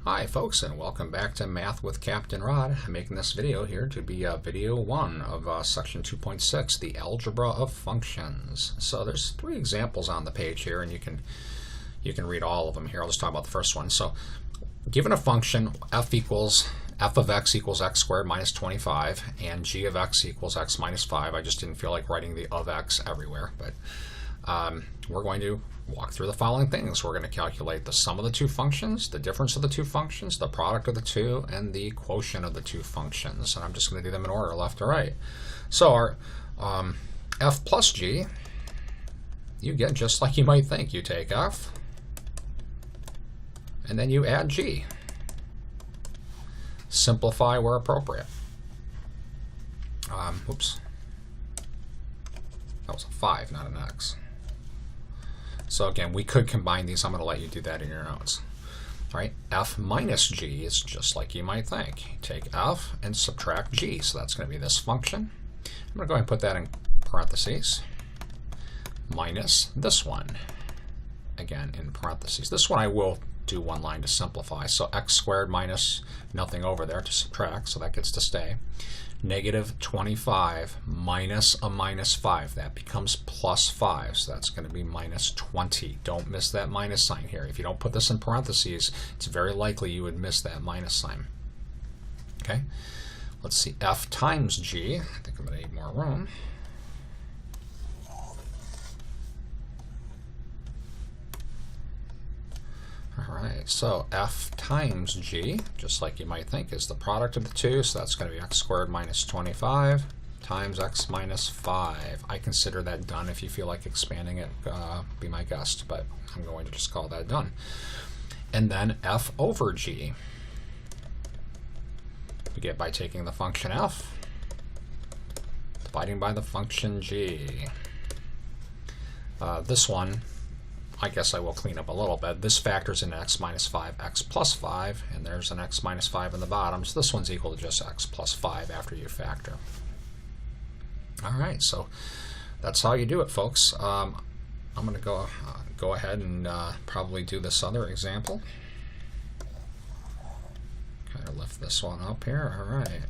Hi folks, and welcome back to Math with Captain Rod. I'm making this video here to be video 1 of section 2.6, the algebra of functions. So there's 3 examples on the page here, and you can read all of them here. I'll just talk about the first one. So given a function f of x equals x squared minus 25 and g of x equals x minus 5. I just didn't feel like writing the of x everywhere, but we're going to walk through the following things. We're going to calculate the sum of the two functions, the difference of the two functions, the product of the two, and the quotient of the two functions. And I'm just going to do them in order, left to right. So our f plus g, you get just like you might think. You take f, and then you add g. Simplify where appropriate. Oops. That was a 5, not an x. So again, we could combine these. I'm going to let you do that in your notes. All right, f minus g is just like you might think. You take f and subtract g, so that's going to be this function. I'm going to go ahead and put that in parentheses, minus this one, again in parentheses. This one I will do one line to simplify. So x squared minus nothing over there to subtract, so that gets to stay. Negative 25 minus a minus 5, that becomes plus 5, so that's going to be minus 20. Don't miss that minus sign here. If you don't put this in parentheses, it's very likely you would miss that minus sign. Okay, let's see, f times g. I think I'm going to need more room. Alright, so f times g, just like you might think, is the product of the two, so that's going to be x squared minus 25 times x minus 5. I consider that done. If you feel like expanding it, be my guest, but I'm going to just call that done. And then f over g, we get by taking the function f, dividing by the function g. This one, I guess I will clean up a little bit. This factors in x minus 5, x plus 5, and there's an x minus 5 in the bottom, so this one's equal to just x plus 5 after you factor. Alright, so that's how you do it, folks. I'm going to go ahead and probably do this other example. Kind of lift this one up here. Alright.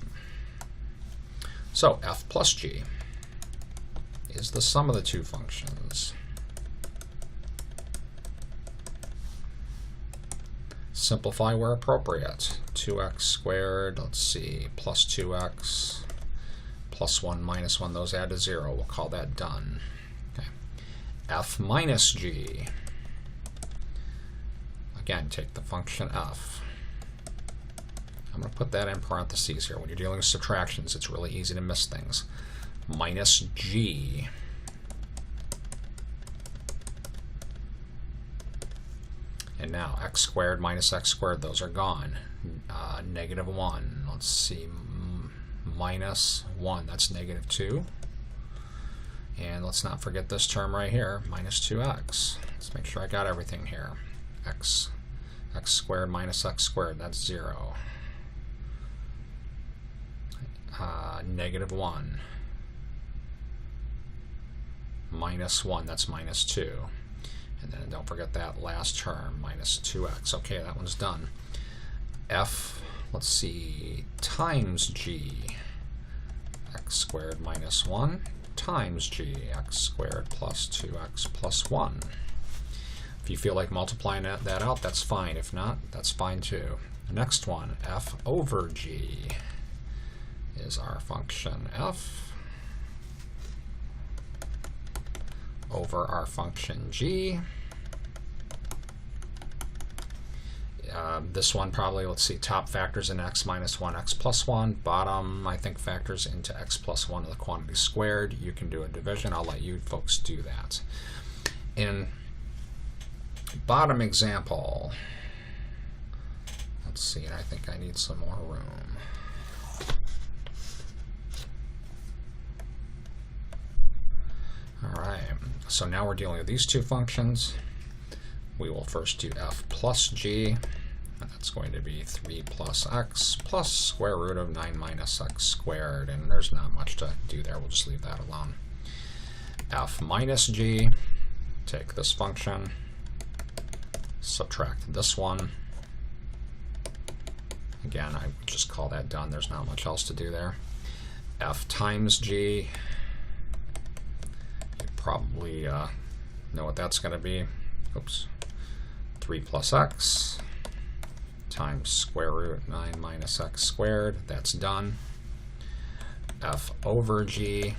So f plus g is the sum of the two functions. Simplify where appropriate. 2x squared, let's see, plus 2x, plus 1 minus 1, those add to 0. We'll call that done. Okay. F minus g. Again, take the function f. I'm going to put that in parentheses here. When you're dealing with subtractions, it's really easy to miss things. Minus g. And now x squared minus x squared, those are gone. Negative 1, let's see, minus 1, that's negative 2. And let's not forget this term right here, minus 2x. Let's make sure I got everything here. X squared minus x squared, that's 0. Negative 1. Minus 1, that's minus 2. And then don't forget that last term, minus 2x. Okay, that one's done. F, let's see, times g, x squared minus 1, times g, x squared plus 2x plus 1. If you feel like multiplying that out, that's fine. If not, that's fine too. The next one, f over g, is our function f over our function g. This one probably, let's see, top factors in x minus 1, x plus 1. Bottom, I think, factors into x plus 1 of the quantity squared. You can do a division. I'll let you folks do that. In bottom example, let's see, and I think I need some more room. Alright, so now we're dealing with these two functions. We will first do f plus g, and that's going to be 3 plus x plus square root of 9 minus x squared, and there's not much to do there. We'll just leave that alone. F minus g, take this function, subtract this one, Again, I would just call that done. There's not much else to do there. F times G, you probably know what that's going to be. Oops. 3 plus x times square root 9 minus x squared. That's done. F over G,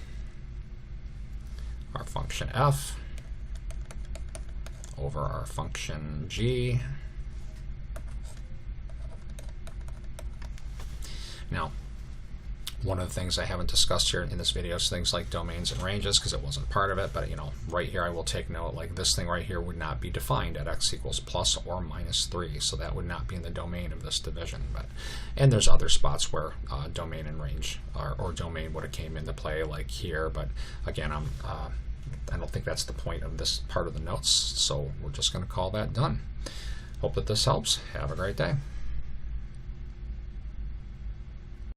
our function f, over our function g. Now, one of the things I haven't discussed here in this video is things like domains and ranges, because it wasn't part of it, but right here I will take note, like this thing right here would not be defined at x equals plus or minus 3, so that would not be in the domain of this division. And there's other spots where domain and range or domain would have came into play, like here, but again, I don't think that's the point of this part of the notes, so we're just going to call that done. Hope that this helps. Have a great day.